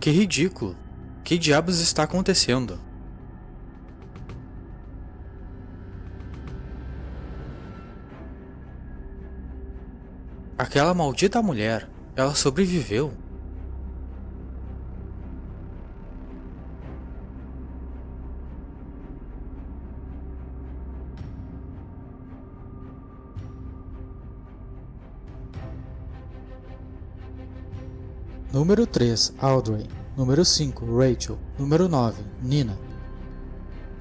Que ridículo! Que diabos está acontecendo? Aquela maldita mulher, ela sobreviveu? Número 3, Audrey. Número 5, Rachel. Número 9, Nina.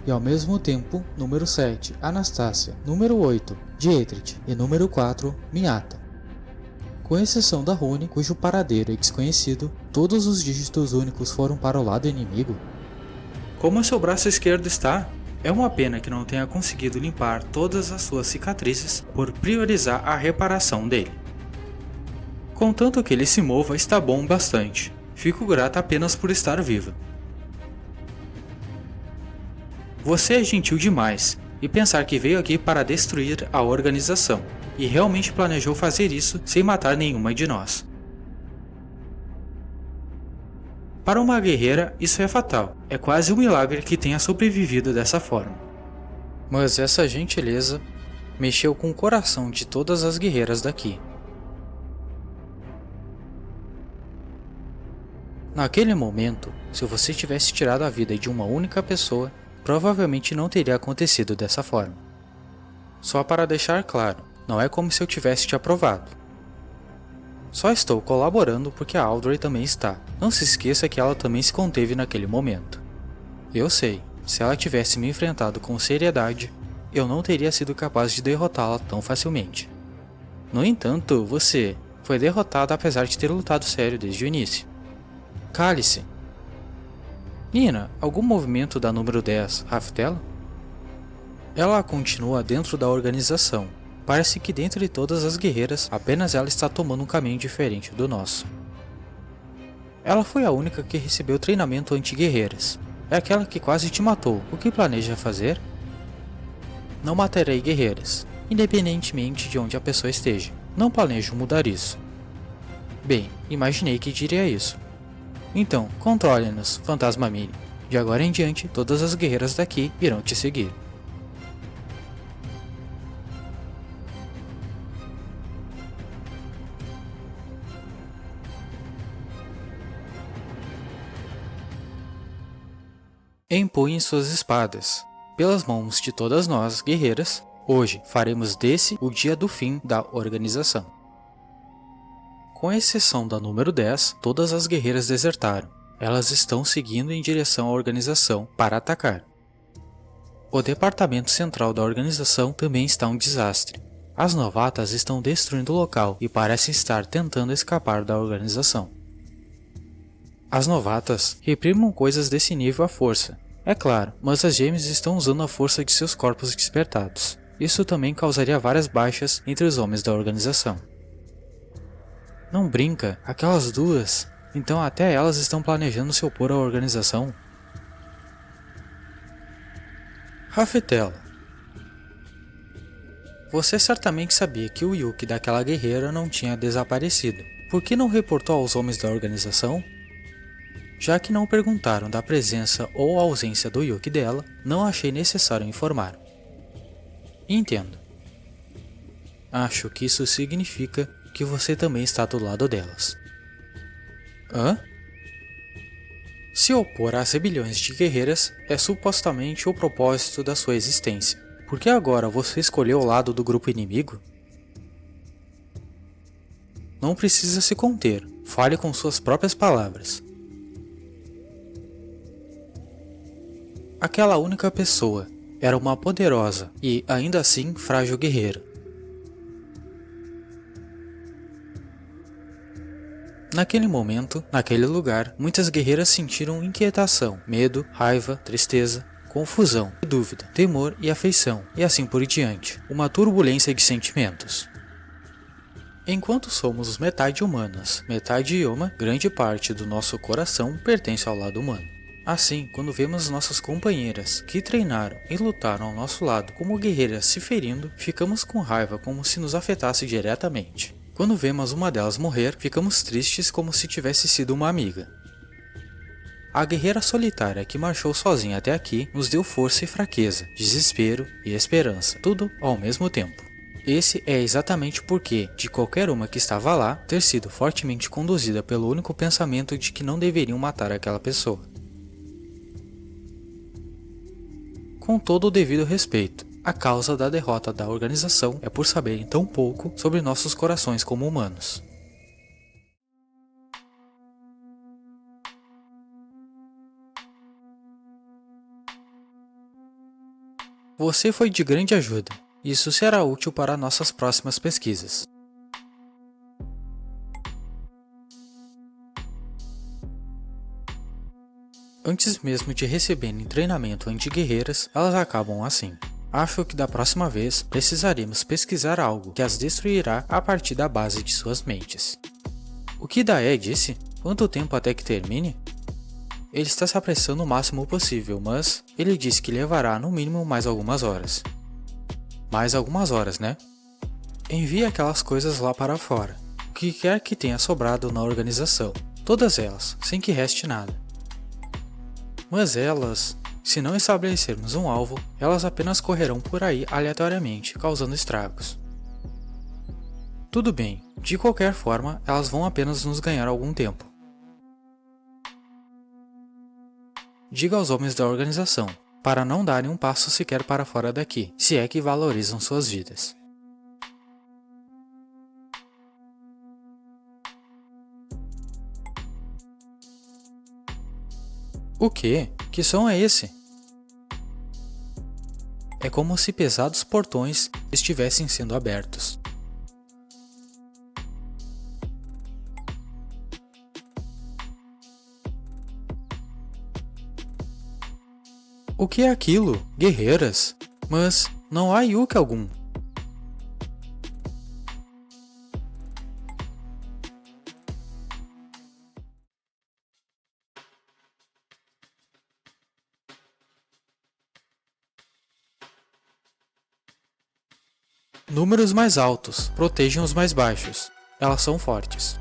E ao mesmo tempo, número 7, Anastasia. Número 8, Dietrich. E número 4, Miyata. Com exceção da Rune, cujo paradeiro é desconhecido, todos os dígitos únicos foram para o lado inimigo. Como seu braço esquerdo está? É uma pena que não tenha conseguido limpar todas as suas cicatrizes por priorizar a reparação dele. Contanto que ele se mova, está bom bastante. Fico grata apenas por estar viva. Você é gentil demais, e pensar que veio aqui para destruir a organização, e realmente planejou fazer isso sem matar nenhuma de nós. Para uma guerreira, isso é fatal. É quase um milagre que tenha sobrevivido dessa forma. Mas essa gentileza mexeu com o coração de todas as guerreiras daqui. Naquele momento, se você tivesse tirado a vida de uma única pessoa, provavelmente não teria acontecido dessa forma. Só para deixar claro, não é como se eu tivesse te aprovado. Só estou colaborando porque a Audrey também está. Não se esqueça que ela também se conteve naquele momento. Eu sei, se ela tivesse me enfrentado com seriedade, eu não teria sido capaz de derrotá-la tão facilmente. No entanto, você foi derrotada apesar de ter lutado sério desde o início. Cale-se. Nina, algum movimento da número 10, Raftela? Ela continua dentro da organização. Parece que dentre todas as guerreiras, apenas ela está tomando um caminho diferente do nosso. Ela foi a única que recebeu treinamento anti-guerreiras. É aquela que quase te matou. O que planeja fazer? Não matarei guerreiras, independentemente de onde a pessoa esteja. Não planejo mudar isso. Bem, imaginei que diria isso. Então, controle-nos, Fantasma Mini. De agora em diante, todas as guerreiras daqui irão te seguir. Empunhem suas espadas. Pelas mãos de todas nós, guerreiras, hoje faremos desse o dia do fim da organização. Com exceção da número 10, todas as guerreiras desertaram. Elas estão seguindo em direção à organização para atacar. O departamento central da organização também está um desastre. As novatas estão destruindo o local e parecem estar tentando escapar da organização. As novatas reprimam coisas desse nível à força, é claro, mas as gêmeas estão usando a força de seus corpos despertados. Isso também causaria várias baixas entre os homens da organização. Não brinca, aquelas duas, então até elas estão planejando se opor à organização. Raftela. Você certamente sabia que o Yuki daquela guerreira não tinha desaparecido. Por que não reportou aos homens da organização? Já que não perguntaram da presença ou ausência do Yuki dela, não achei necessário informar. Entendo. Acho que isso significa que você também está do lado delas. Hã? Se opor às rebeliões de guerreiras é supostamente o propósito da sua existência. Por que agora você escolheu o lado do grupo inimigo? Não precisa se conter, fale com suas próprias palavras. Aquela única pessoa era uma poderosa e, ainda assim, frágil guerreira. Naquele momento, naquele lugar, muitas guerreiras sentiram inquietação, medo, raiva, tristeza, confusão, dúvida, temor e afeição, e assim por diante, uma turbulência de sentimentos. Enquanto somos metade humanas, metade Yoma, grande parte do nosso coração pertence ao lado humano. Assim, quando vemos nossas companheiras, que treinaram e lutaram ao nosso lado como guerreiras se ferindo, ficamos com raiva como se nos afetasse diretamente. Quando vemos uma delas morrer, ficamos tristes como se tivesse sido uma amiga. A guerreira solitária que marchou sozinha até aqui nos deu força e fraqueza, desespero e esperança, tudo ao mesmo tempo. Esse é exatamente o porquê de qualquer uma que estava lá ter sido fortemente conduzida pelo único pensamento de que não deveriam matar aquela pessoa. Com todo o devido respeito, a causa da derrota da organização é por saberem tão pouco sobre nossos corações como humanos. Você foi de grande ajuda. Isso será útil para nossas próximas pesquisas. Antes mesmo de receberem treinamento anti-guerreiras, elas acabam assim. Acho que da próxima vez precisaremos pesquisar algo que as destruirá a partir da base de suas mentes. O que Daé disse? Quanto tempo até que termine? Ele está se apressando o máximo possível, mas ele disse que levará no mínimo mais algumas horas. Mais algumas horas, né? Envie aquelas coisas lá para fora, o que quer que tenha sobrado na organização, todas elas, sem que reste nada. Mas elas, se não estabelecermos um alvo, elas apenas correrão por aí aleatoriamente, causando estragos. Tudo bem, de qualquer forma, elas vão apenas nos ganhar algum tempo. Diga aos homens da organização, para não darem um passo sequer para fora daqui, se é que valorizam suas vidas. O quê? Que som é esse? É como se pesados portões estivessem sendo abertos. O que é aquilo? Guerreiras? Mas não há Yuki algum. Números mais altos protejam os mais baixos. Elas são fortes.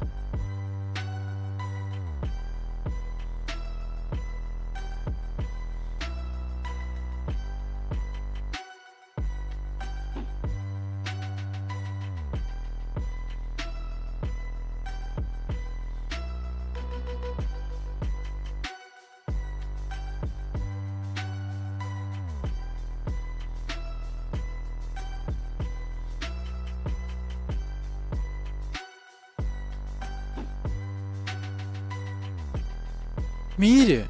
Mire!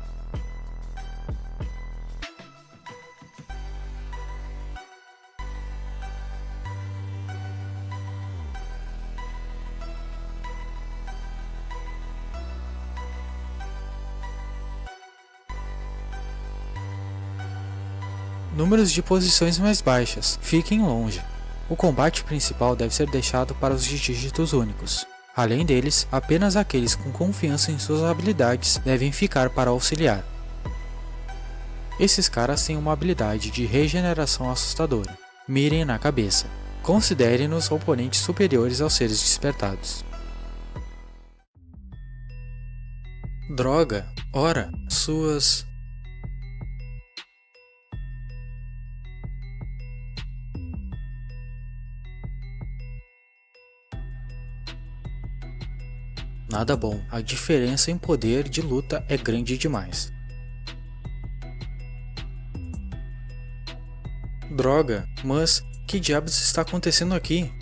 Números de posições mais baixas. Fiquem longe. O combate principal deve ser deixado para os de dígitos únicos. Além deles, apenas aqueles com confiança em suas habilidades devem ficar para auxiliar. Esses caras têm uma habilidade de regeneração assustadora. Mirem na cabeça. Considerem-nos oponentes superiores aos seres despertados. Droga! Ora, suas... Nada bom, a diferença em poder de luta é grande demais. Droga, mas que diabos está acontecendo aqui?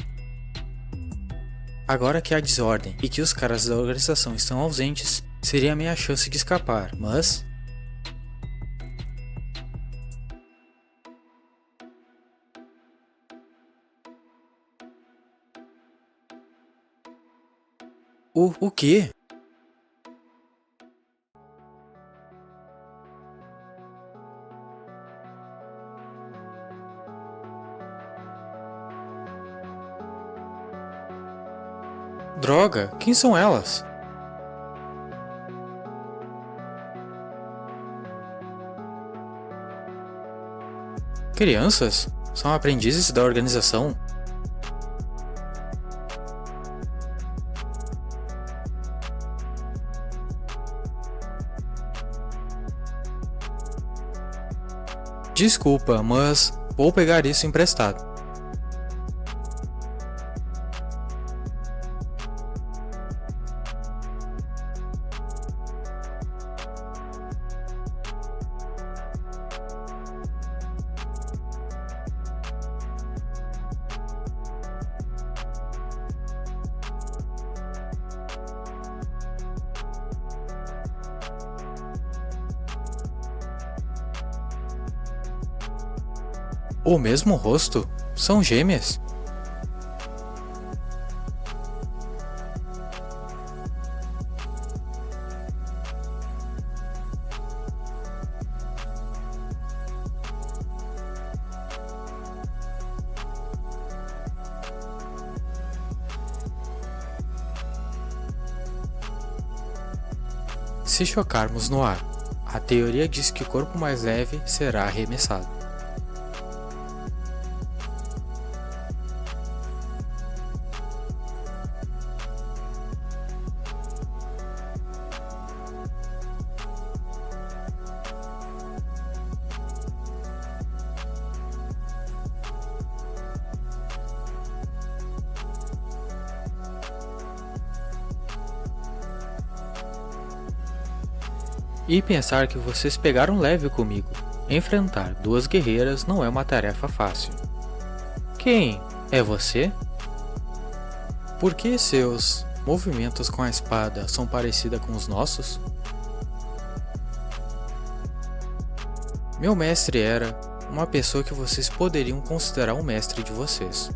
Agora que há desordem e que os caras da organização estão ausentes, seria a minha chance de escapar, mas... O quê? Droga, quem são elas? Crianças? São aprendizes da organização? Desculpa, mas vou pegar isso emprestado. O mesmo rosto? São gêmeas? Se chocarmos no ar, a teoria diz que o corpo mais leve será arremessado. E pensar que vocês pegaram leve comigo. Enfrentar duas guerreiras não é uma tarefa fácil. Quem? É você? Por que seus movimentos com a espada são parecidos com os nossos? Meu mestre era uma pessoa que vocês poderiam considerar um mestre de vocês.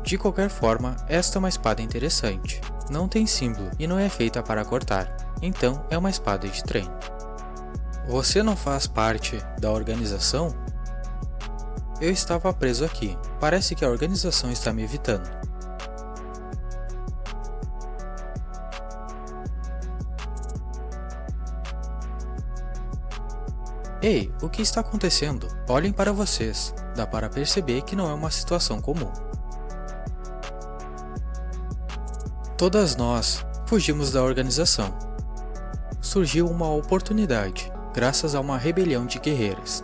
De qualquer forma, esta é uma espada interessante. Não tem símbolo e não é feita para cortar, então é uma espada de treino. Você não faz parte da organização? Eu estava preso aqui. Parece que a organização está me evitando. Ei, o que está acontecendo? Olhem para vocês. Dá para perceber que não é uma situação comum. Todas nós fugimos da organização. Surgiu uma oportunidade, graças a uma rebelião de guerreiras.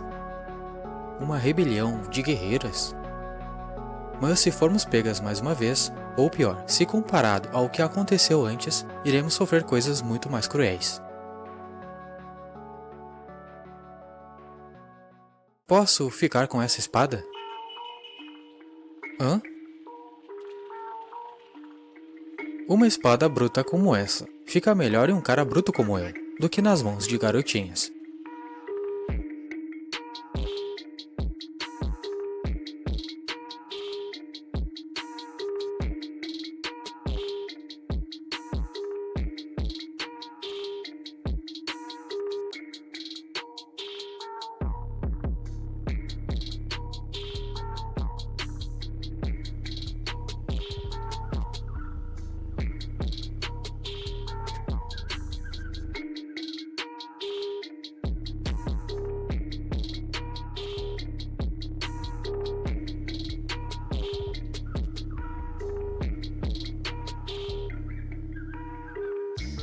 Uma rebelião de guerreiras? Mas se formos pegas mais uma vez, ou pior, se comparado ao que aconteceu antes, iremos sofrer coisas muito mais cruéis. Posso ficar com essa espada? Hã? Uma espada bruta como essa fica melhor em um cara bruto como eu, do que nas mãos de garotinhas.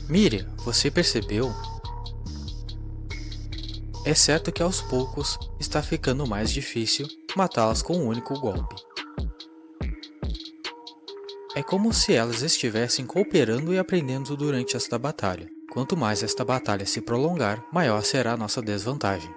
Miriam, você percebeu? É certo que aos poucos está ficando mais difícil matá-las com um único golpe. É como se elas estivessem cooperando e aprendendo durante esta batalha. Quanto mais esta batalha se prolongar, maior será a nossa desvantagem.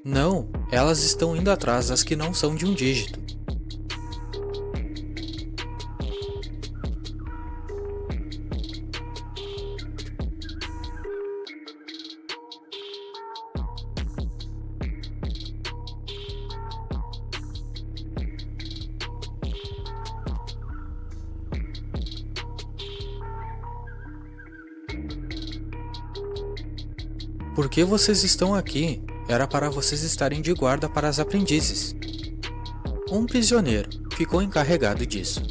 Não, elas estão indo atrás das que não são de um dígito. Por que vocês estão aqui? Era para vocês estarem de guarda para as aprendizes. Um prisioneiro ficou encarregado disso.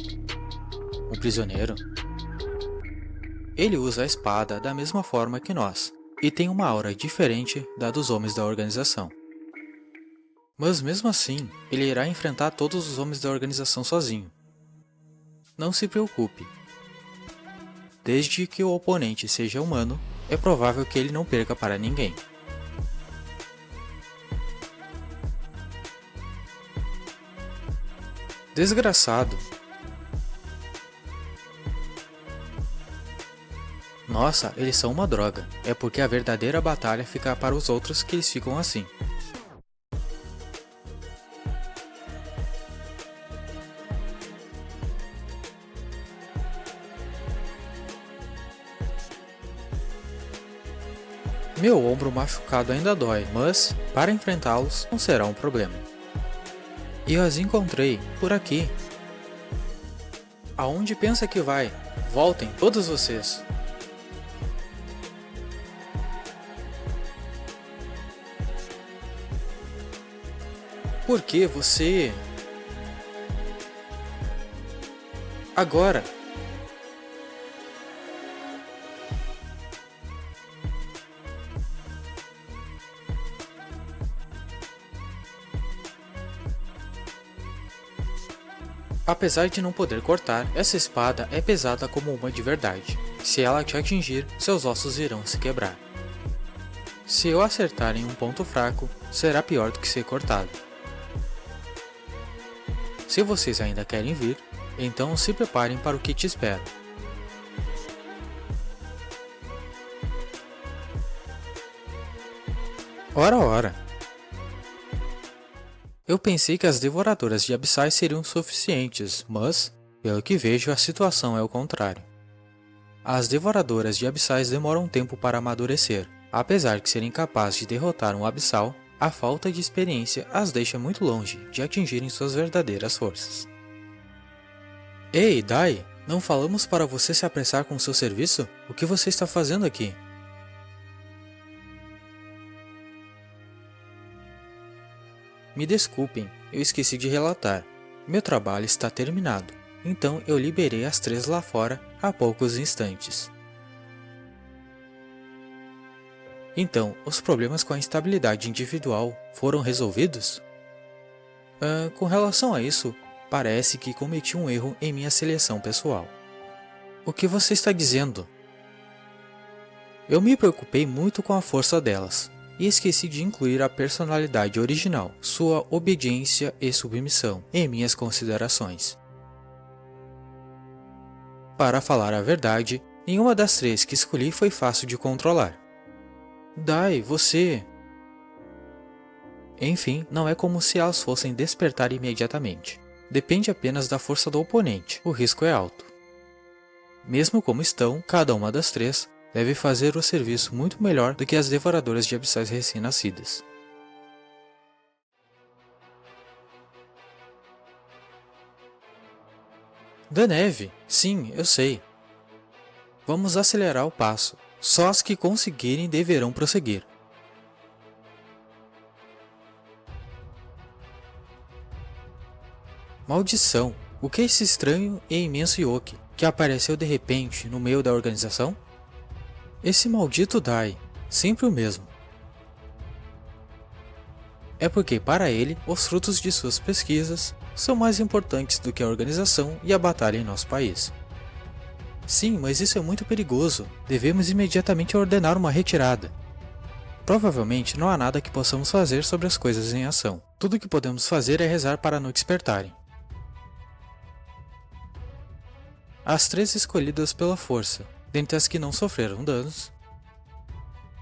o prisioneiro? Ele usa a espada da mesma forma que nós, e tem uma aura diferente da dos homens da organização. Mas mesmo assim, ele irá enfrentar todos os homens da organização sozinho. Não se preocupe. Desde que o oponente seja humano, é provável que ele não perca para ninguém. Desgraçado. Nossa, eles são uma droga. É porque a verdadeira batalha fica para os outros que eles ficam assim. Meu ombro machucado ainda dói, mas, para enfrentá-los, não será um problema. E eu as encontrei, por aqui. Aonde pensa que vai? Voltem, todos vocês. Por que você... Agora... Apesar de não poder cortar, essa espada é pesada como uma de verdade. Se ela te atingir, seus ossos irão se quebrar. Se eu acertar em um ponto fraco, será pior do que ser cortado. Se vocês ainda querem vir, então se preparem para o que te espera. Ora, ora! Eu pensei que as devoradoras de abissais seriam suficientes, mas, pelo que vejo, a situação é o contrário. As devoradoras de abissais demoram um tempo para amadurecer. Apesar de serem capazes de derrotar um abissal, a falta de experiência as deixa muito longe de atingirem suas verdadeiras forças. Ei, Dai, não falamos para você se apressar com o seu serviço? O que você está fazendo aqui? Me desculpem, eu esqueci de relatar. Meu trabalho está terminado, então eu liberei as 3 lá fora há poucos instantes. Então, os problemas com a instabilidade individual foram resolvidos? Com relação a isso, parece que cometi um erro em minha seleção pessoal. O que você está dizendo? Eu me preocupei muito com a força delas. E esqueci de incluir a personalidade original, sua obediência e submissão, em minhas considerações. Para falar a verdade, nenhuma das 3 que escolhi foi fácil de controlar. Dai, você... Enfim, não é como se elas fossem despertar imediatamente. Depende apenas da força do oponente, o risco é alto. Mesmo como estão, cada uma das 3 deve fazer o serviço muito melhor do que as devoradoras de abissais recém-nascidas. Da neve? Sim, eu sei. Vamos acelerar o passo. Só as que conseguirem deverão prosseguir. Maldição! O que é esse estranho e imenso Yoki, que apareceu de repente no meio da organização? Esse maldito Dai, sempre o mesmo. É porque para ele, os frutos de suas pesquisas são mais importantes do que a organização e a batalha em nosso país. Sim, mas isso é muito perigoso. Devemos imediatamente ordenar uma retirada. Provavelmente não há nada que possamos fazer sobre as coisas em ação. Tudo o que podemos fazer é rezar para não despertarem. As 3 escolhidas pela força, dentre as que não sofreram danos,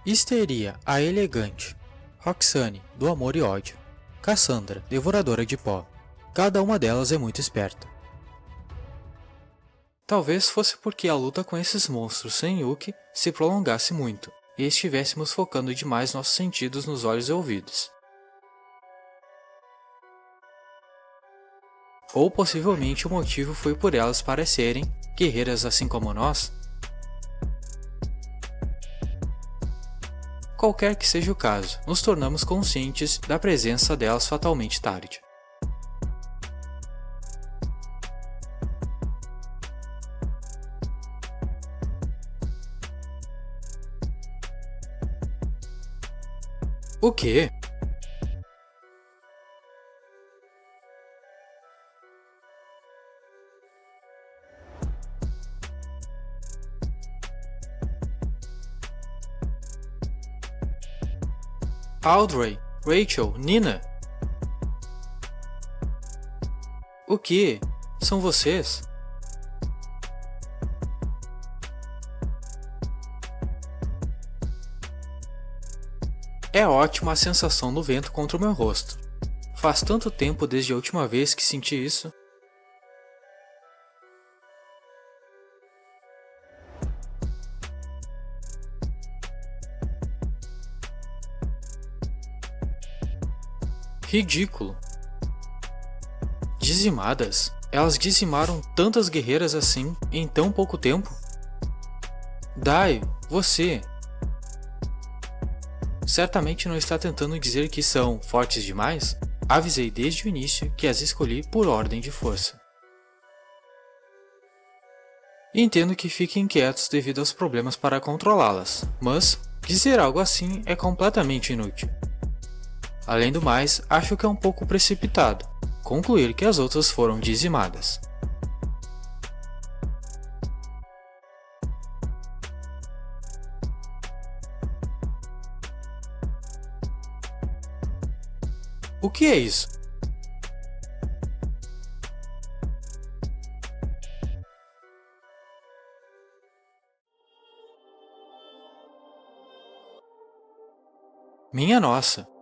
Histeria, a elegante, Roxane, do amor e ódio, Cassandra, devoradora de pó. Cada uma delas é muito esperta. Talvez fosse porque a luta com esses monstros sem Yuki se prolongasse muito, e estivéssemos focando demais nossos sentidos nos olhos e ouvidos. Ou possivelmente o motivo foi por elas parecerem, guerreiras assim como nós. Qualquer que seja o caso, nos tornamos conscientes da presença delas fatalmente tarde. O quê? Audrey, Rachel, Nina? O que? São vocês? É ótima a sensação do vento contra o meu rosto. Faz tanto tempo desde a última vez que senti isso. Ridículo. Dizimadas? Elas dizimaram tantas guerreiras assim em tão pouco tempo? Dai, você... certamente não está tentando dizer que são fortes demais? Avisei desde o início que as escolhi por ordem de força. Entendo que fiquem quietos devido aos problemas para controlá-las, mas dizer algo assim é completamente inútil. Além do mais, acho que é um pouco precipitado concluir que as outras foram dizimadas. O que é isso? Minha nossa!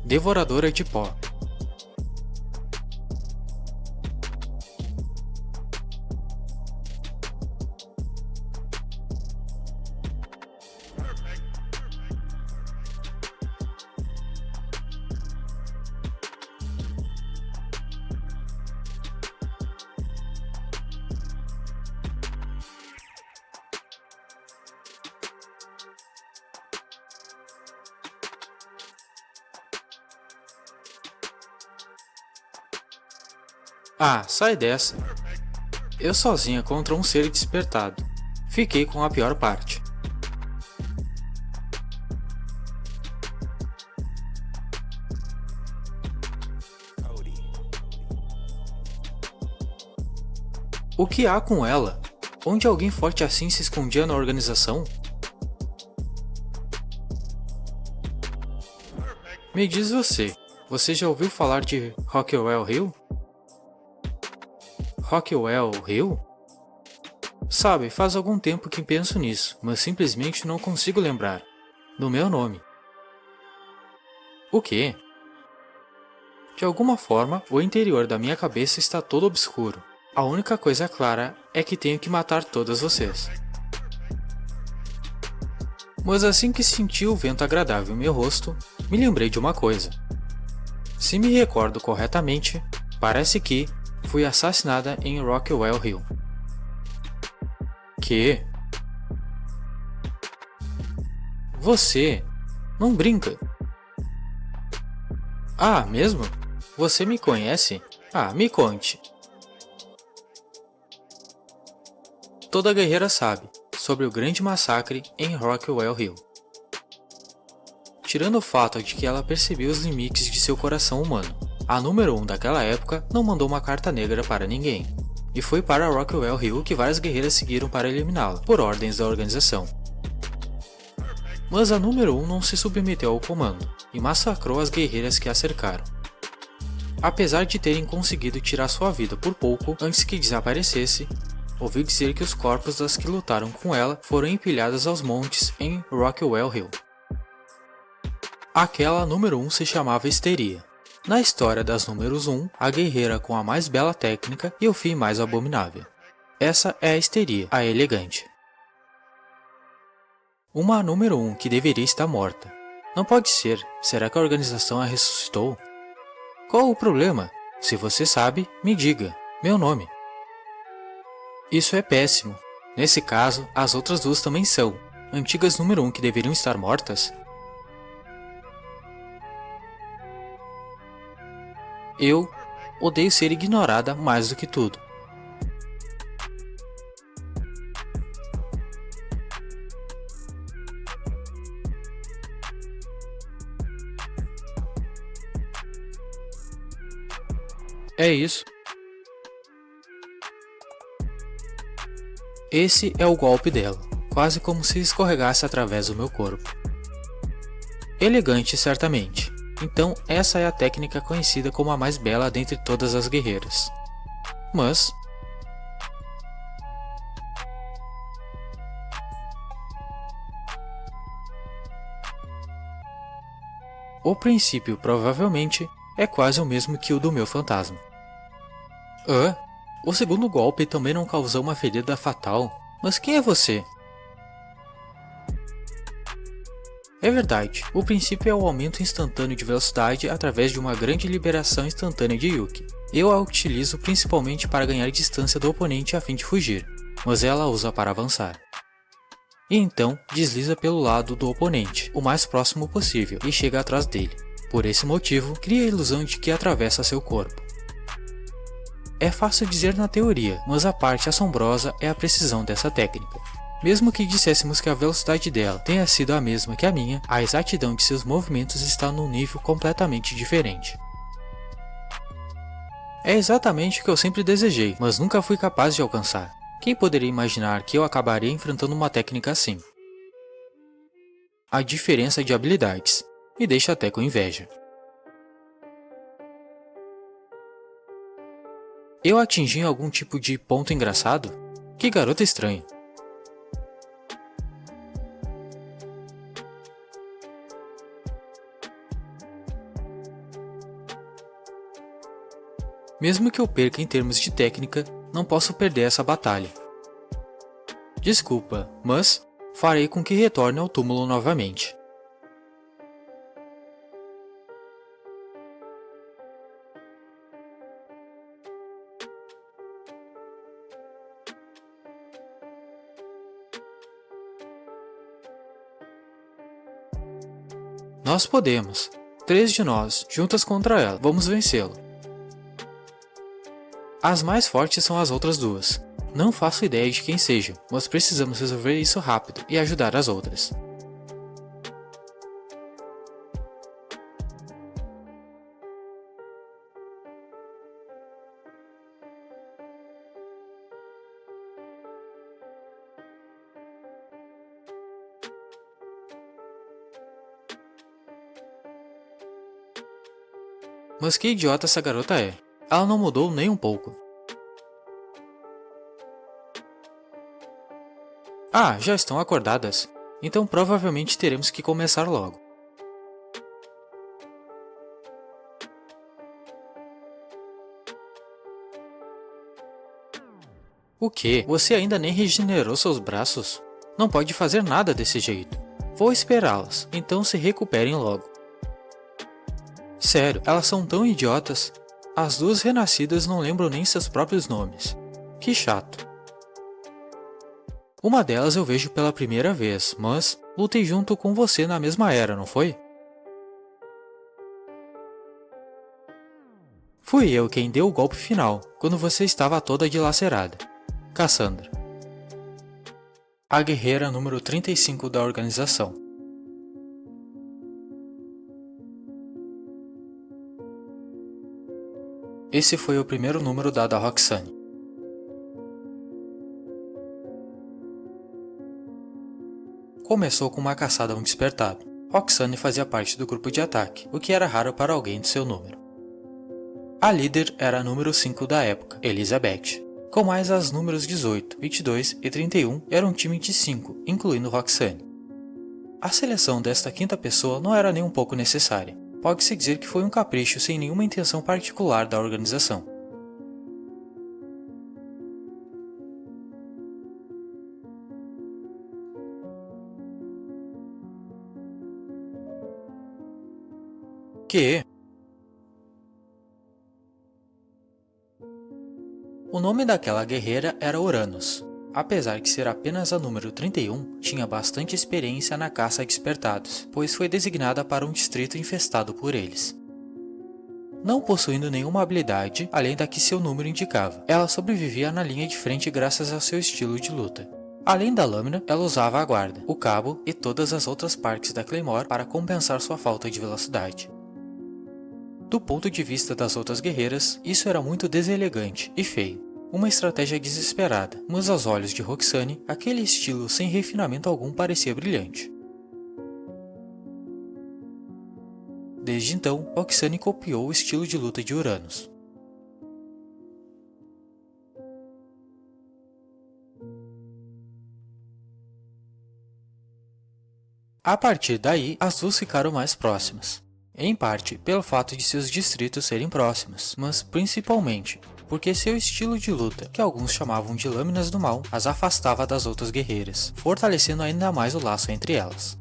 Devoradora de pó. Ah, sai dessa. Eu sozinha contra um ser despertado. Fiquei com a pior parte. O que há com ela? Onde alguém forte assim se escondia na organização? Me diz você já ouviu falar de Rockwell Hill? Rockwell Hill? Sabe, faz algum tempo que penso nisso, mas simplesmente não consigo lembrar. Do meu nome. O quê? De alguma forma, o interior da minha cabeça está todo obscuro. A única coisa clara é que tenho que matar todas vocês. Mas assim que senti o vento agradável em meu rosto, me lembrei de uma coisa. Se me recordo corretamente, parece que fui assassinada em Rockwell Hill. Que? Você? Não brinca. Ah, mesmo? Você me conhece? Ah, me conte. Toda guerreira sabe sobre o grande massacre em Rockwell Hill. Tirando o fato de que ela percebeu os limites de seu coração humano, a número 1 daquela época não mandou uma carta negra para ninguém, e foi para Rockwell Hill que várias guerreiras seguiram para eliminá-la, por ordens da organização. Mas a número 1 não se submeteu ao comando, e massacrou as guerreiras que a cercaram. Apesar de terem conseguido tirar sua vida por pouco antes que desaparecesse, ouvi dizer que os corpos das que lutaram com ela foram empilhados aos montes em Rockwell Hill. Aquela número 1 se chamava Histeria. Na história das números 1, a guerreira com a mais bela técnica e o fim mais abominável. Essa é a Histeria, a elegante. Uma número 1 que deveria estar morta. Não pode ser, será que a organização a ressuscitou? Qual o problema? Se você sabe, me diga, meu nome. Isso é péssimo. Nesse caso, as outras duas também são, antigas número 1 que deveriam estar mortas. Eu odeio ser ignorada mais do que tudo. É isso. Esse é o golpe dela, quase como se escorregasse através do meu corpo. Elegante, certamente. Então essa é a técnica conhecida como a mais bela dentre todas as guerreiras. Mas o princípio provavelmente é quase o mesmo que o do meu fantasma. O segundo golpe também não causou uma ferida fatal, mas quem é você? É verdade, o princípio é o aumento instantâneo de velocidade através de uma grande liberação instantânea de Yuki. Eu a utilizo principalmente para ganhar distância do oponente a fim de fugir, mas ela a usa para avançar. E então desliza pelo lado do oponente, o mais próximo possível, e chega atrás dele. Por esse motivo, cria a ilusão de que atravessa seu corpo. É fácil dizer na teoria, mas a parte assombrosa é a precisão dessa técnica. Mesmo que disséssemos que a velocidade dela tenha sido a mesma que a minha, a exatidão de seus movimentos está num nível completamente diferente. É exatamente o que eu sempre desejei, mas nunca fui capaz de alcançar. Quem poderia imaginar que eu acabaria enfrentando uma técnica assim? A diferença de habilidades me deixa até com inveja. Eu atingi algum tipo de ponto engraçado? Que garota estranha. Mesmo que eu perca em termos de técnica, não posso perder essa batalha. Desculpa, mas farei com que retorne ao túmulo novamente. Nós podemos. 3 de nós, juntas contra ela. Vamos vencê-lo. As mais fortes são as outras duas. Não faço ideia de quem sejam, mas precisamos resolver isso rápido e ajudar as outras. Mas que idiota essa garota é. Ela não mudou nem um pouco. Ah, já estão acordadas. Então provavelmente teremos que começar logo. O quê? Você ainda nem regenerou seus braços? Não pode fazer nada desse jeito. Vou esperá-las, então se recuperem logo. Sério, elas são tão idiotas. As duas renascidas não lembram nem seus próprios nomes. Que chato. Uma delas eu vejo pela primeira vez, mas lutei junto com você na mesma era, não foi? Fui eu quem deu o golpe final, quando você estava toda dilacerada. Cassandra. A guerreira número 35 da organização. Esse foi o primeiro número dado a Roxane. Começou com uma caçada a um despertado. Roxane fazia parte do grupo de ataque, o que era raro para alguém de seu número. A líder era a número 5 da época, Elizabeth. Com mais as números 18, 22 e 31, era um time de 5, incluindo Roxane. A seleção desta quinta pessoa não era nem um pouco necessária. Pode-se dizer que foi um capricho sem nenhuma intenção particular da organização. Que? O nome daquela guerreira era Uranus. Apesar de ser apenas a número 31, tinha bastante experiência na caça a despertados, pois foi designada para um distrito infestado por eles. Não possuindo nenhuma habilidade, além da que seu número indicava, ela sobrevivia na linha de frente graças ao seu estilo de luta. Além da lâmina, ela usava a guarda, o cabo e todas as outras partes da Claymore para compensar sua falta de velocidade. Do ponto de vista das outras guerreiras, isso era muito deselegante e feio. Uma estratégia desesperada, mas aos olhos de Roxane, aquele estilo sem refinamento algum parecia brilhante. Desde então, Roxane copiou o estilo de luta de Uranus. A partir daí, as duas ficaram mais próximas. Em parte pelo fato de seus distritos serem próximos, mas principalmente porque seu estilo de luta, que alguns chamavam de lâminas do mal, as afastava das outras guerreiras, fortalecendo ainda mais o laço entre elas.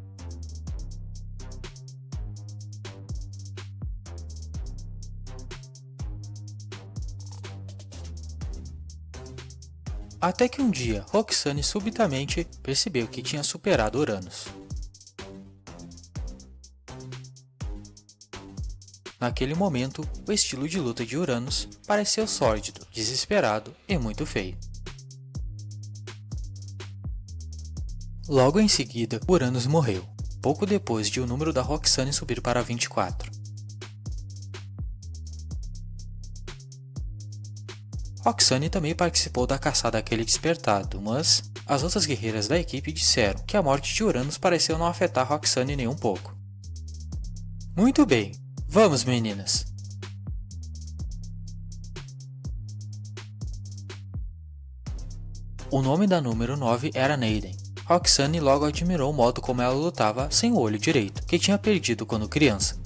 Até que um dia, Roxane subitamente percebeu que tinha superado Uranus. Naquele momento, o estilo de luta de Uranus pareceu sórdido, desesperado e muito feio. Logo em seguida, Uranus morreu, pouco depois de o número da Roxane subir para 24. Roxane também participou da caçada àquele despertado, mas as outras guerreiras da equipe disseram que a morte de Uranus pareceu não afetar Roxane nem um pouco. Muito bem, vamos meninas! O nome da número 9 era Neiden. Roxane logo admirou o modo como ela lutava sem o olho direito, que tinha perdido quando criança.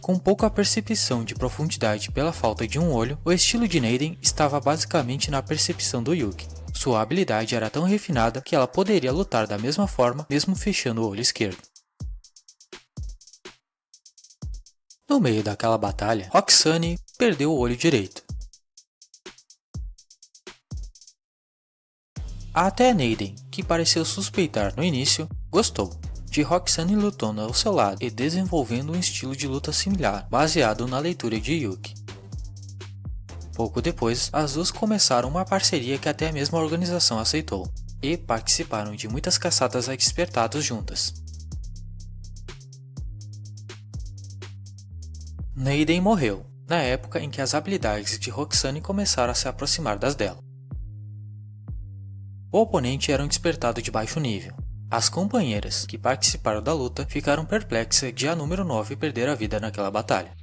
Com pouca percepção de profundidade pela falta de um olho, o estilo de Neiden estava basicamente na percepção do Yuki. Sua habilidade era tão refinada que ela poderia lutar da mesma forma mesmo fechando o olho esquerdo. No meio daquela batalha, Roxane perdeu o olho direito. Até Neiden, que pareceu suspeitar no início, gostou de Roxane lutando ao seu lado e desenvolvendo um estilo de luta similar, baseado na leitura de Yuki. Pouco depois, as duas começaram uma parceria que até mesmo a organização aceitou, e participaram de muitas caçadas a despertados juntas. Neiden morreu, na época em que as habilidades de Roxane começaram a se aproximar das dela. O oponente era um despertado de baixo nível. As companheiras que participaram da luta ficaram perplexas de a número 9 perder a vida naquela batalha.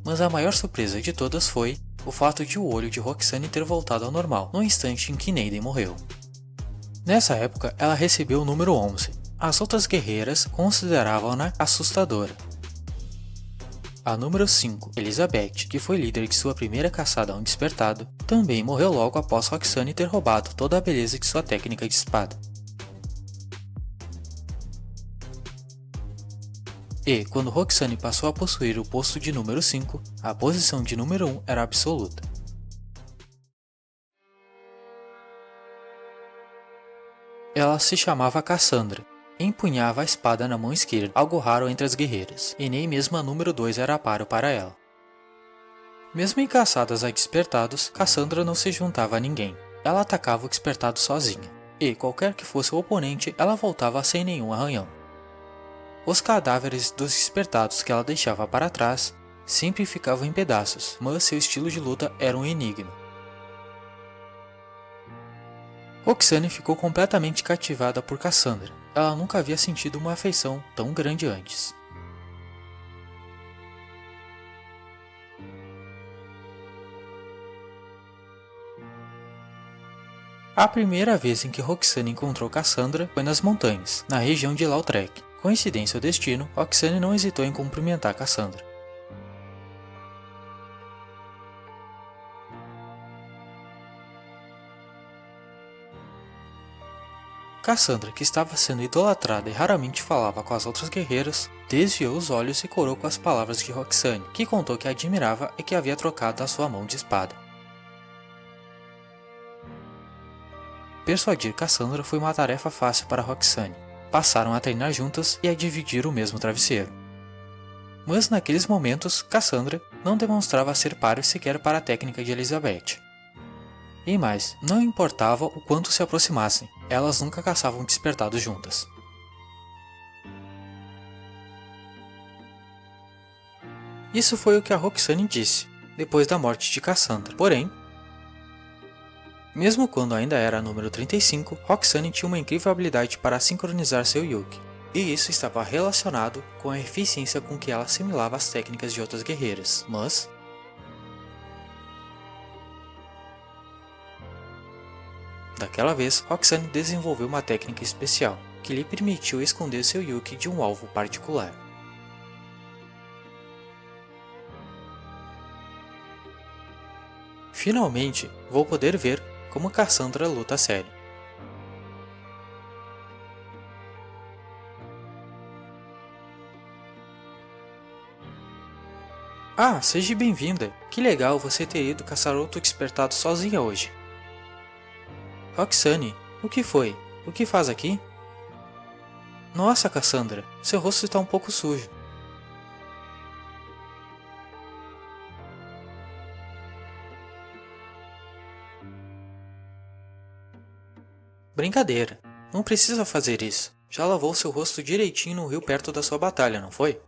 Mas a maior surpresa de todas foi o fato de o olho de Roxane ter voltado ao normal no instante em que Neiden morreu. Nessa época, ela recebeu o número 11. As outras guerreiras consideravam-na assustadora. A número 5, Elizabeth, que foi líder de sua primeira caçada a um despertado, também morreu logo após Roxane ter roubado toda a beleza de sua técnica de espada. E, quando Roxane passou a possuir o posto de número 5, a posição de número 1 era absoluta. Ela se chamava Cassandra. Empunhava a espada na mão esquerda, algo raro entre as guerreiras, e nem mesmo a número 2 era páreo para ela. Mesmo em caçadas a despertados, Cassandra não se juntava a ninguém. Ela atacava o despertado sozinha, e qualquer que fosse o oponente, ela voltava sem nenhum arranhão. Os cadáveres dos despertados que ela deixava para trás sempre ficavam em pedaços, mas seu estilo de luta era um enigma. Roxane ficou completamente cativada por Cassandra. Ela nunca havia sentido uma afeição tão grande antes. A primeira vez em que Roxane encontrou Cassandra foi nas montanhas, na região de Lautrec. Coincidência ou destino, Roxane não hesitou em cumprimentar Cassandra. Cassandra, que estava sendo idolatrada e raramente falava com as outras guerreiras, desviou os olhos e corou com as palavras de Roxane, que contou que a admirava e que havia trocado a sua mão de espada. Persuadir Cassandra foi uma tarefa fácil para Roxane. Passaram a treinar juntas e a dividir o mesmo travesseiro. Mas naqueles momentos, Cassandra não demonstrava ser páreo sequer para a técnica de Elizabeth. E mais, não importava o quanto se aproximassem, elas nunca caçavam despertados juntas. Isso foi o que a Roxane disse, depois da morte de Cassandra. Porém, mesmo quando ainda era a número 35, Roxane tinha uma incrível habilidade para sincronizar seu Yuki, e isso estava relacionado com a eficiência com que ela assimilava as técnicas de outras guerreiras. Mas daquela vez, Roxane desenvolveu uma técnica especial, que lhe permitiu esconder seu Yuki de um alvo particular. Finalmente, vou poder ver como Cassandra luta a sério. Ah, seja bem-vinda! Que legal você ter ido caçar outro despertado sozinha hoje. Roxane, o que foi? O que faz aqui? Nossa, Cassandra, seu rosto está um pouco sujo. Brincadeira, não precisa fazer isso. Já lavou seu rosto direitinho no rio perto da sua batalha, não foi?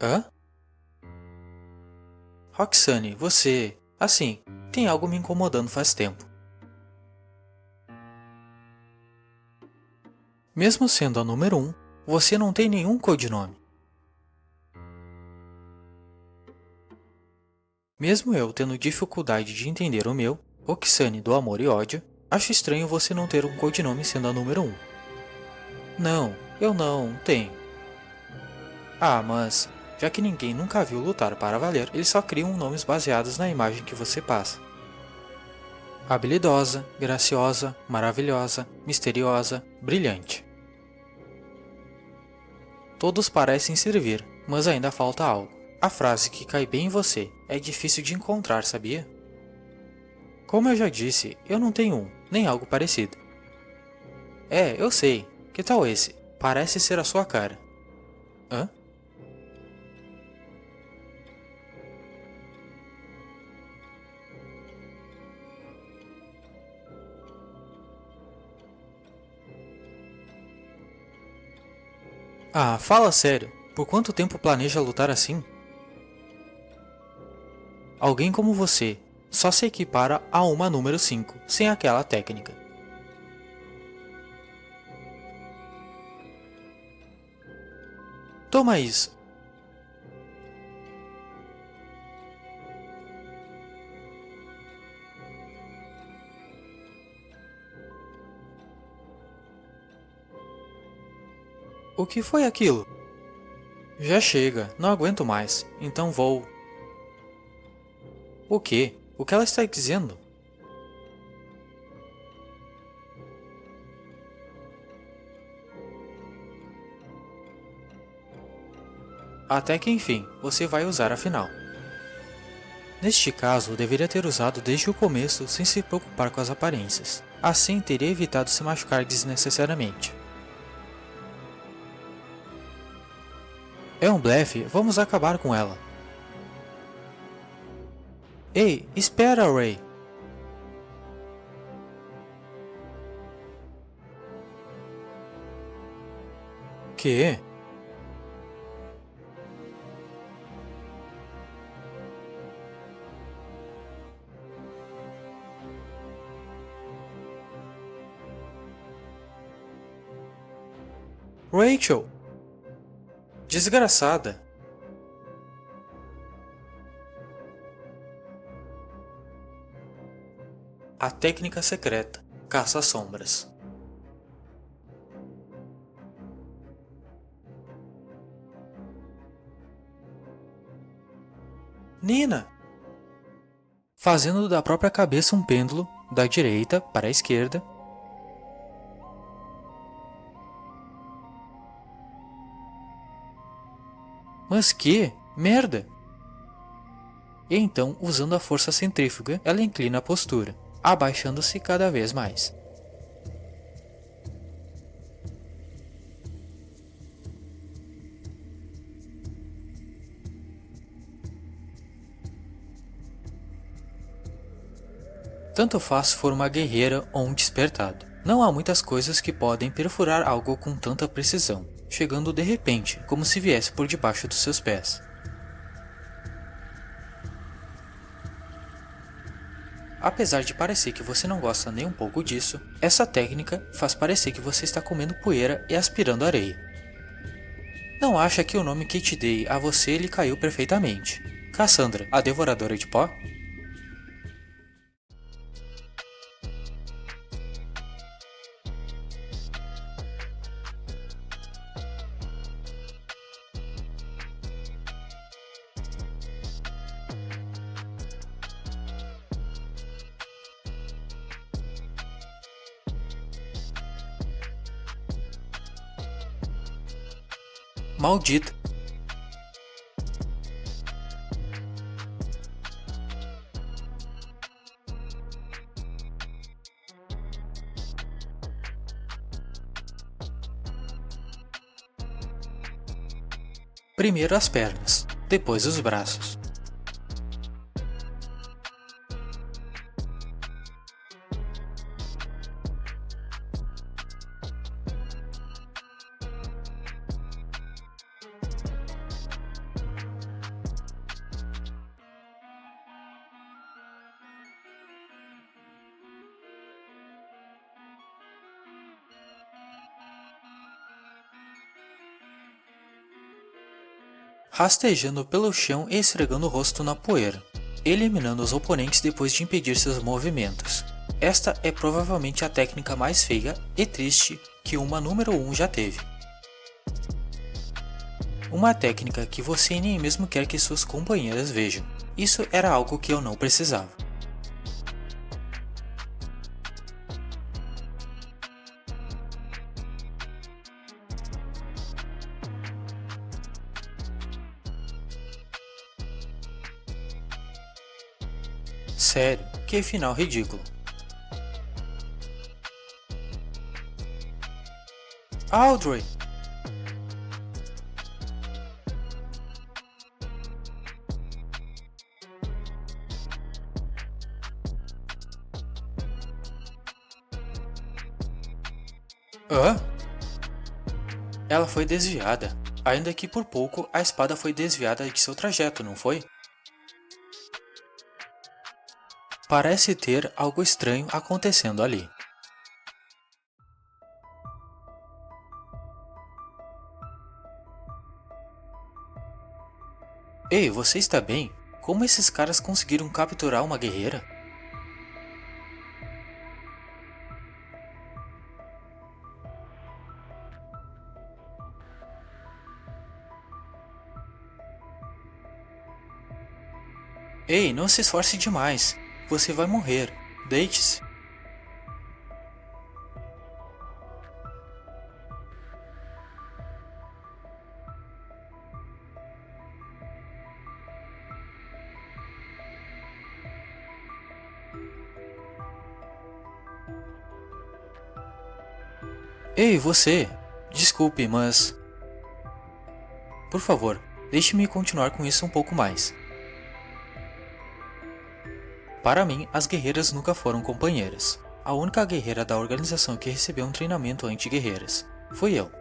Hã? Roxane, você... Assim, tem algo me incomodando faz tempo. Mesmo sendo a número 1, você não tem nenhum codinome. Mesmo eu tendo dificuldade de entender o meu, Roxane do Amor e Ódio, acho estranho você não ter um codinome sendo a número 1. Não, eu não tenho. Ah, mas, já que ninguém nunca viu lutar para valer, eles só criam nomes baseados na imagem que você passa. Habilidosa, graciosa, maravilhosa, misteriosa, brilhante. Todos parecem servir, mas ainda falta algo. A frase que cai bem em você é difícil de encontrar, sabia? Como eu já disse, eu não tenho um, nem algo parecido. É, eu sei. Que tal esse? Parece ser a sua cara. Hã? Ah, fala sério. Por quanto tempo planeja lutar assim? Alguém como você só se equipara a uma número 5, sem aquela técnica. Toma isso. O que foi aquilo? Já chega, não aguento mais, então vou. O quê? O que ela está dizendo? Até que enfim, você vai usar afinal. Neste caso, deveria ter usado desde o começo sem se preocupar com as aparências. Assim teria evitado se machucar desnecessariamente. É um blefe, vamos acabar com ela. Ei, espera, Ray! Que? Rachel! Desgraçada! A técnica secreta, caça-sombras. Nina! Fazendo da própria cabeça um pêndulo, da direita para a esquerda. Mas que merda! E então, usando a força centrífuga, ela inclina a postura, abaixando-se cada vez mais. Tanto faz se for uma guerreira ou um despertado. Não há muitas coisas que podem perfurar algo com tanta precisão, chegando de repente, como se viesse por debaixo dos seus pés. Apesar de parecer que você não gosta nem um pouco disso, essa técnica faz parecer que você está comendo poeira e aspirando areia. Não acha que o nome que te dei a você lhe caiu perfeitamente? Cassandra, a devoradora de pó? Maldita! Primeiro as pernas, depois os braços. Rastejando pelo chão e esfregando o rosto na poeira, eliminando os oponentes depois de impedir seus movimentos. Esta é provavelmente a técnica mais feia e triste que uma número 1 já teve. Uma técnica que você nem mesmo quer que suas companheiras vejam. Isso era algo que eu não precisava. Sério, que final ridículo. Audrey! Hã? Ela foi desviada. Ainda que por pouco, a espada foi desviada de seu trajeto, não foi? Parece ter algo estranho acontecendo ali. Ei, você está bem? Como esses caras conseguiram capturar uma guerreira? Ei, não se esforce demais. Você vai morrer. Deite-se. Ei, você! Desculpe, mas... Por favor, deixe-me continuar com isso um pouco mais. Para mim, as guerreiras nunca foram companheiras. A única guerreira da organização que recebeu um treinamento anti-guerreiras fui eu.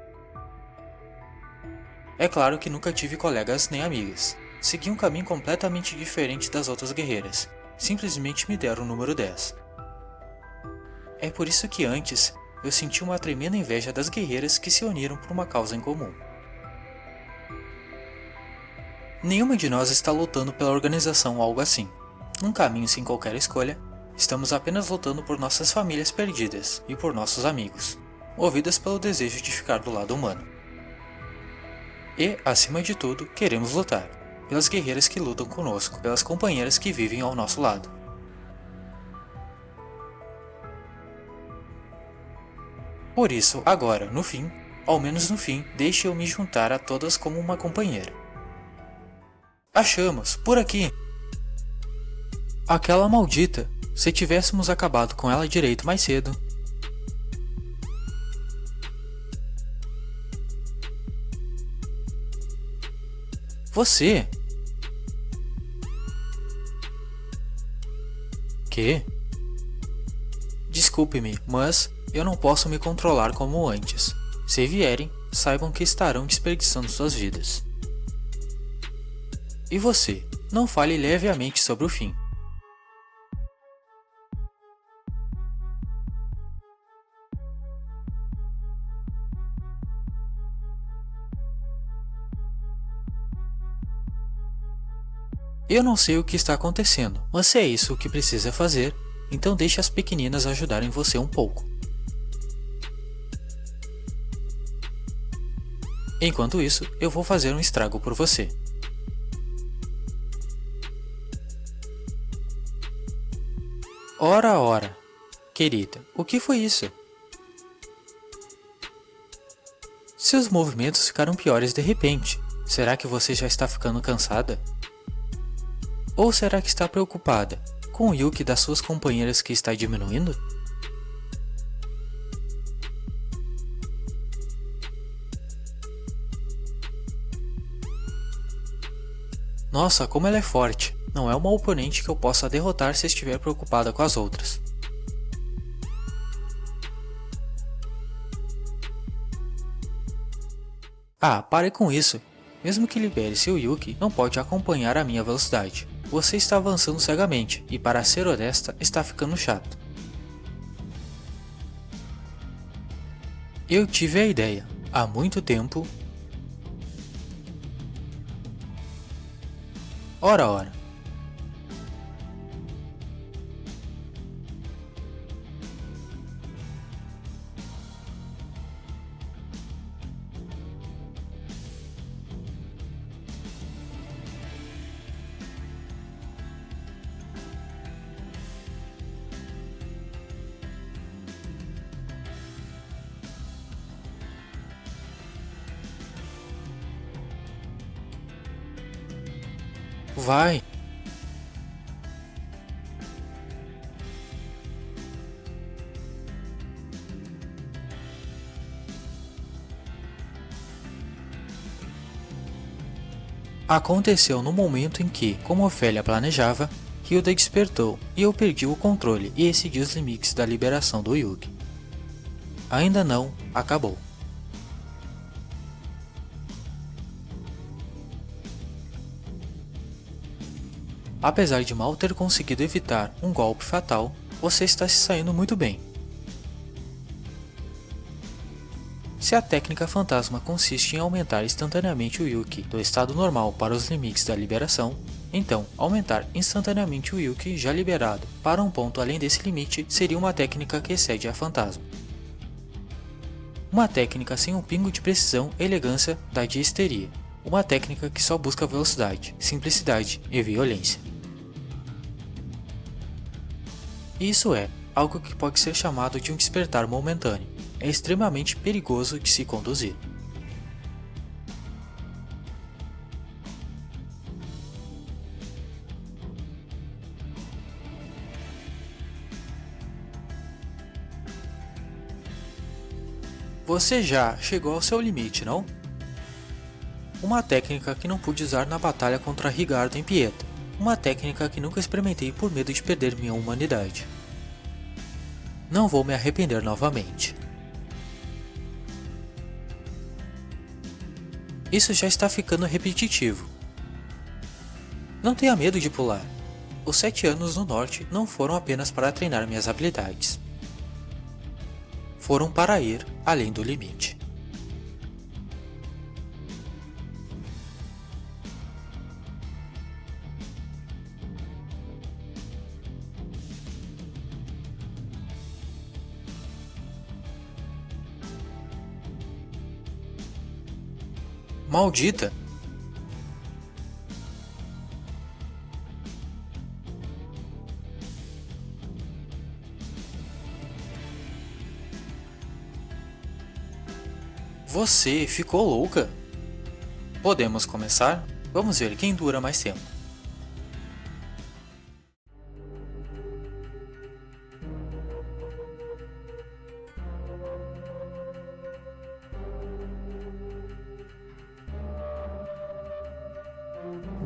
É claro que nunca tive colegas nem amigas. Segui um caminho completamente diferente das outras guerreiras. Simplesmente me deram o número 10. É por isso que antes, eu senti uma tremenda inveja das guerreiras que se uniram por uma causa em comum. Nenhuma de nós está lutando pela organização ou algo assim. Um caminho sem qualquer escolha, estamos apenas lutando por nossas famílias perdidas e por nossos amigos, movidas pelo desejo de ficar do lado humano. E, acima de tudo, queremos lutar, pelas guerreiras que lutam conosco, pelas companheiras que vivem ao nosso lado. Por isso, agora, no fim, ao menos no fim, deixe eu me juntar a todas como uma companheira. Achamos, por aqui! Aquela maldita, se tivéssemos acabado com ela direito mais cedo. Você? Que? Desculpe-me, mas eu não posso me controlar como antes. Se vierem, saibam que estarão desperdiçando suas vidas. E você, não fale levemente sobre o fim. Eu não sei o que está acontecendo, mas se é isso o que precisa fazer, então deixe as pequeninas ajudarem você um pouco. Enquanto isso, eu vou fazer um estrago por você. Ora, ora! Querida, o que foi isso? Seus movimentos ficaram piores de repente. Será que você já está ficando cansada? Ou será que está preocupada com o Yuki das suas companheiras que está diminuindo? Nossa, como ela é forte! Não é uma oponente que eu possa derrotar se estiver preocupada com as outras. Ah, pare com isso! Mesmo que libere seu Yuki, não pode acompanhar a minha velocidade. Você está avançando cegamente, e para ser honesta, está ficando chato. Eu tive a ideia. Há muito tempo... Ora, ora! Vai! Aconteceu no momento em que, como Ofélia planejava, Hilda despertou e eu perdi o controle e excedi os limites da liberação do Yugi. Ainda não acabou. Apesar de mal ter conseguido evitar um golpe fatal, você está se saindo muito bem. Se a técnica fantasma consiste em aumentar instantaneamente o Yuki do estado normal para os limites da liberação, então aumentar instantaneamente o Yuki já liberado para um ponto além desse limite seria uma técnica que excede a fantasma. Uma técnica sem um pingo de precisão e elegância da diesteria. Uma técnica que só busca velocidade, simplicidade e violência. Isso é algo que pode ser chamado de um despertar momentâneo. É extremamente perigoso de se conduzir. Você já chegou ao seu limite, não? Uma técnica que não pude usar na batalha contra Rigardo em Pieta. Uma técnica que nunca experimentei por medo de perder minha humanidade. Não vou me arrepender novamente. Isso já está ficando repetitivo. Não tenha medo de pular. Os 7 anos no norte não foram apenas para treinar minhas habilidades. Foram para ir além do limite. Maldita! Você ficou louca? Podemos começar? Vamos ver quem dura mais tempo.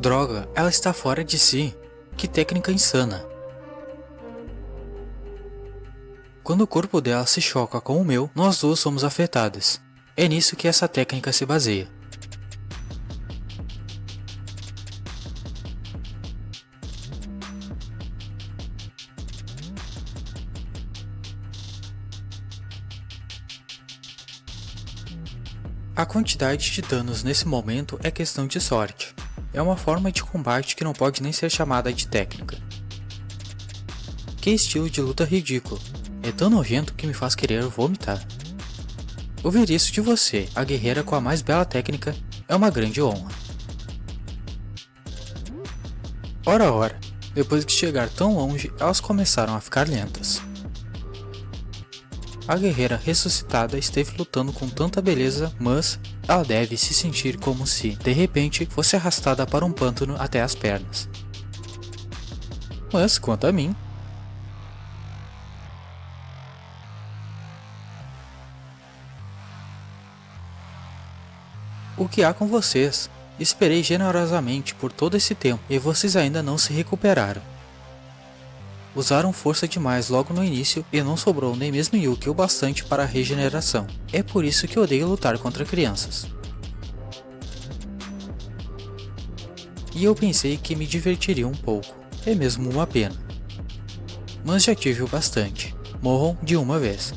Droga, ela está fora de si. Que técnica insana. Quando o corpo dela se choca com o meu, nós duas somos afetadas. É nisso que essa técnica se baseia. A quantidade de danos nesse momento é questão de sorte. É uma forma de combate que não pode nem ser chamada de técnica. Que estilo de luta ridículo! É tão nojento que me faz querer vomitar. Ouvir isso de você, a guerreira com a mais bela técnica, é uma grande honra. Ora ora, depois de chegar tão longe, elas começaram a ficar lentas. A guerreira ressuscitada esteve lutando com tanta beleza, mas ela deve se sentir como se, de repente, fosse arrastada para um pântano até as pernas. Mas, quanto a mim, o que há com vocês? Esperei generosamente por todo esse tempo e vocês ainda não se recuperaram. Usaram força demais logo no início e não sobrou nem mesmo Yuki o bastante para a regeneração. É por isso que odeio lutar contra crianças. E eu pensei que me divertiria um pouco. É mesmo uma pena. Mas já tive o bastante. Morram de uma vez.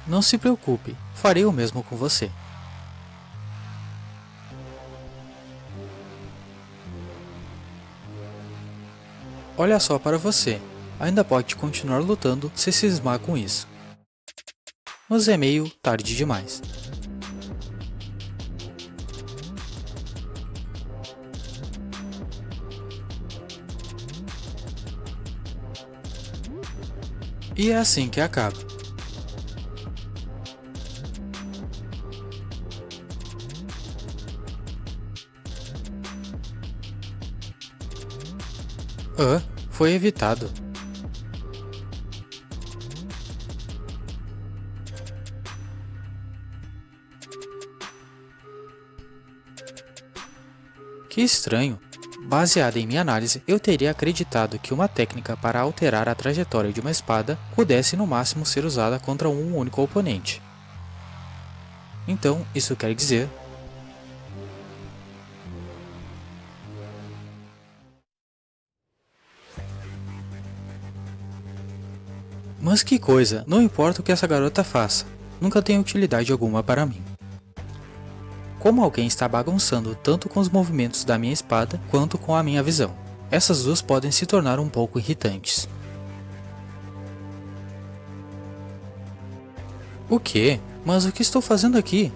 Não se preocupe, farei o mesmo com você. Olha só para você, ainda pode continuar lutando se cismar com isso. Mas é meio tarde demais. E é assim que acaba. Foi evitado. Que estranho. Baseada em minha análise, eu teria acreditado que uma técnica para alterar a trajetória de uma espada pudesse no máximo ser usada contra um único oponente. Então, isso quer dizer... Mas que coisa, não importa o que essa garota faça, nunca tem utilidade alguma para mim. Como alguém está bagunçando tanto com os movimentos da minha espada quanto com a minha visão. Essas duas podem se tornar um pouco irritantes. O quê? Mas o que estou fazendo aqui?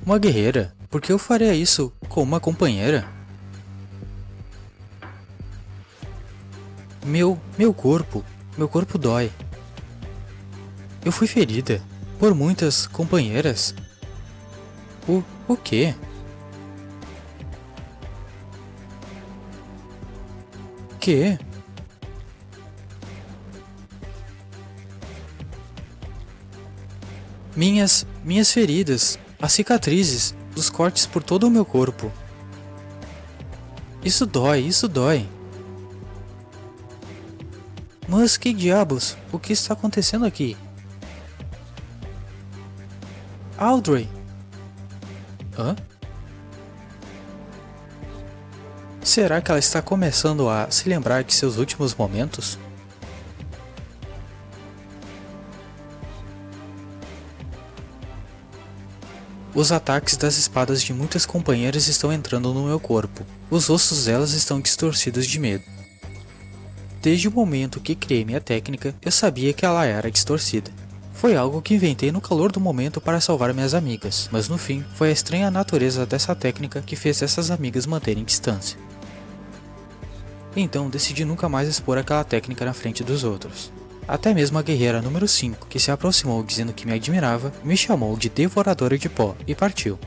Uma guerreira? Por que eu faria isso com uma companheira? Meu corpo dói. Eu fui ferida por muitas companheiras. O quê? Que? Minhas feridas, as cicatrizes, os cortes por todo o meu corpo. Isso dói. Mas que diabos? O que está acontecendo aqui? Audrey! Hã? Será que ela está começando a se lembrar de seus últimos momentos? Os ataques das espadas de muitas companheiras estão entrando no meu corpo. Os ossos delas estão distorcidos de medo. Desde o momento que criei minha técnica, eu sabia que ela era distorcida. Foi algo que inventei no calor do momento para salvar minhas amigas, mas no fim, foi a estranha natureza dessa técnica que fez essas amigas manterem distância. Então decidi nunca mais expor aquela técnica na frente dos outros. Até mesmo a guerreira número 5, que se aproximou dizendo que me admirava, me chamou de devoradora de pó e partiu.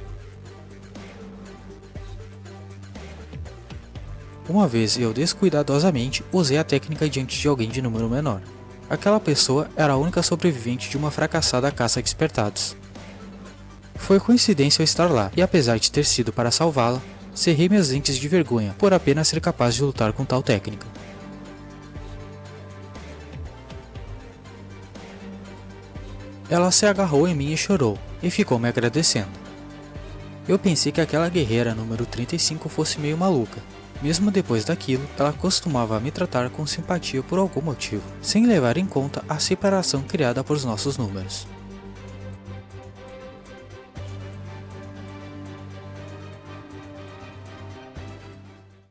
Uma vez eu descuidadosamente usei a técnica diante de alguém de número menor. Aquela pessoa era a única sobrevivente de uma fracassada caça de espertados. Foi coincidência eu estar lá, e apesar de ter sido para salvá-la, cerrei meus dentes de vergonha por apenas ser capaz de lutar com tal técnica. Ela se agarrou em mim e chorou, e ficou me agradecendo. Eu pensei que aquela guerreira número 35 fosse meio maluca, Mesmo depois daquilo, ela costumava me tratar com simpatia por algum motivo, sem levar em conta a separação criada por nossos números.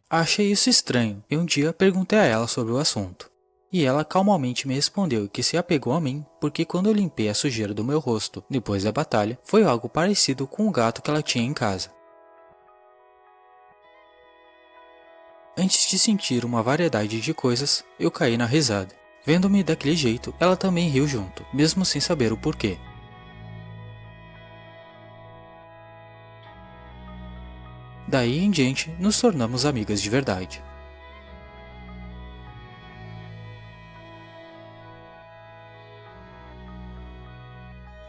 Achei isso estranho e um dia perguntei a ela sobre o assunto. E ela calmamente me respondeu que se apegou a mim porque quando eu limpei a sujeira do meu rosto depois da batalha, foi algo parecido com o gato que ela tinha em casa. Antes de sentir uma variedade de coisas, eu caí na risada. Vendo-me daquele jeito, ela também riu junto, mesmo sem saber o porquê. Daí em diante, nos tornamos amigas de verdade.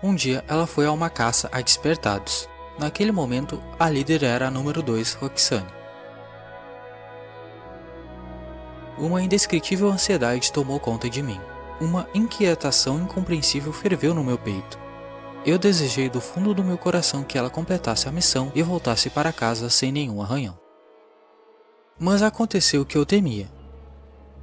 Um dia ela foi a uma caça a despertados. Naquele momento, a líder era a número 2, Roxane. Uma indescritível ansiedade tomou conta de mim. Uma inquietação incompreensível ferveu no meu peito. Eu desejei do fundo do meu coração que ela completasse a missão e voltasse para casa sem nenhum arranhão. Mas aconteceu o que eu temia.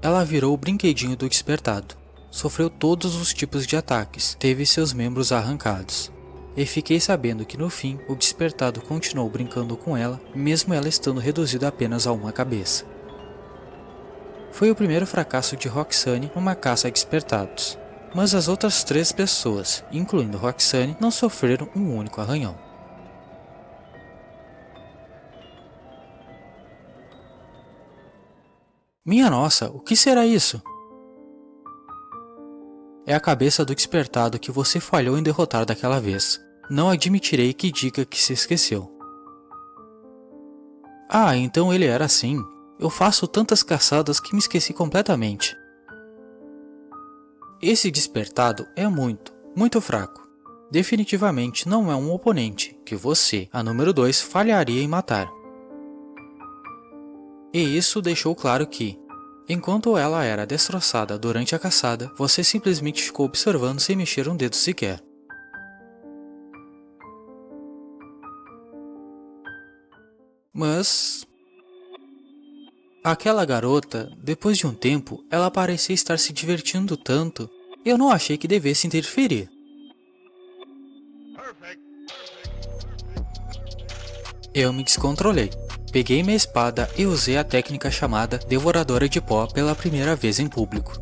Ela virou o brinquedinho do despertado. Sofreu todos os tipos de ataques, teve seus membros arrancados. E fiquei sabendo que no fim, o despertado continuou brincando com ela, mesmo ela estando reduzida apenas a uma cabeça. Foi o primeiro fracasso de Roxane numa caça a despertados. Mas as outras 3 pessoas, incluindo Roxane, não sofreram um único arranhão. Minha nossa, o que será isso? É a cabeça do despertado que você falhou em derrotar daquela vez. Não admitirei que diga que se esqueceu. Ah, então ele era assim. Eu faço tantas caçadas que me esqueci completamente. Esse despertado é muito fraco. Definitivamente não é um oponente que você, a número 2, falharia em matar. E isso deixou claro que, enquanto ela era destroçada durante a caçada, você simplesmente ficou observando sem mexer um dedo sequer. Mas... aquela garota, depois de um tempo, ela parecia estar se divertindo tanto, eu não achei que devesse interferir. Eu me descontrolei. Peguei minha espada e usei a técnica chamada Devoradora de Pó pela primeira vez em público.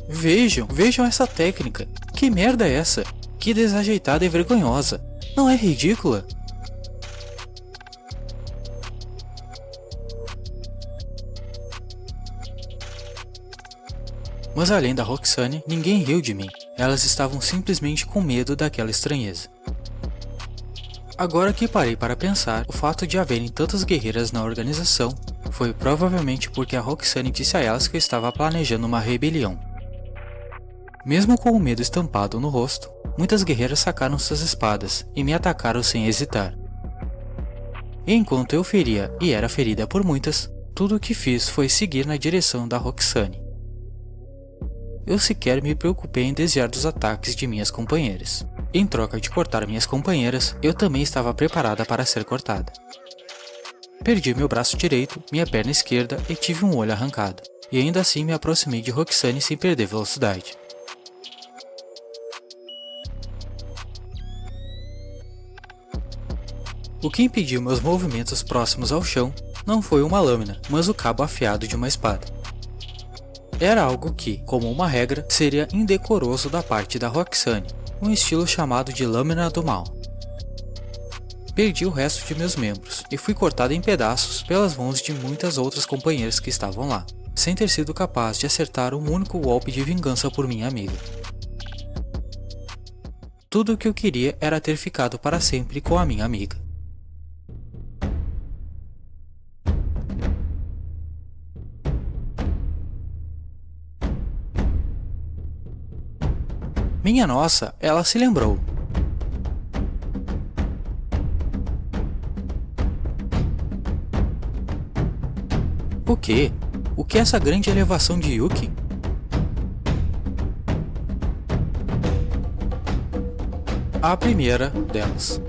Vejam essa técnica. Que merda é essa? Que desajeitada e vergonhosa. Não é ridícula? Mas além da Roxane, ninguém riu de mim. Elas estavam simplesmente com medo daquela estranheza. Agora que parei para pensar, o fato de haverem tantas guerreiras na organização foi provavelmente porque a Roxane disse a elas que eu estava planejando uma rebelião. Mesmo com o medo estampado no rosto, muitas guerreiras sacaram suas espadas e me atacaram sem hesitar. E enquanto eu feria e era ferida por muitas, tudo o que fiz foi seguir na direção da Roxane. Eu sequer me preocupei em desviar dos ataques de minhas companheiras. Em troca de cortar minhas companheiras, eu também estava preparada para ser cortada. Perdi meu braço direito, minha perna esquerda e tive um olho arrancado. E ainda assim me aproximei de Roxane sem perder velocidade. O que impediu meus movimentos próximos ao chão não foi uma lâmina, mas o cabo afiado de uma espada. Era algo que, como uma regra, seria indecoroso da parte da Roxane, um estilo chamado de lâmina do mal. Perdi o resto de meus membros e fui cortado em pedaços pelas mãos de muitas outras companheiras que estavam lá, sem ter sido capaz de acertar um único golpe de vingança por minha amiga. Tudo o que eu queria era ter ficado para sempre com a minha amiga. Minha nossa, ela se lembrou. O quê? O que é essa grande elevação de Yuki? A primeira delas.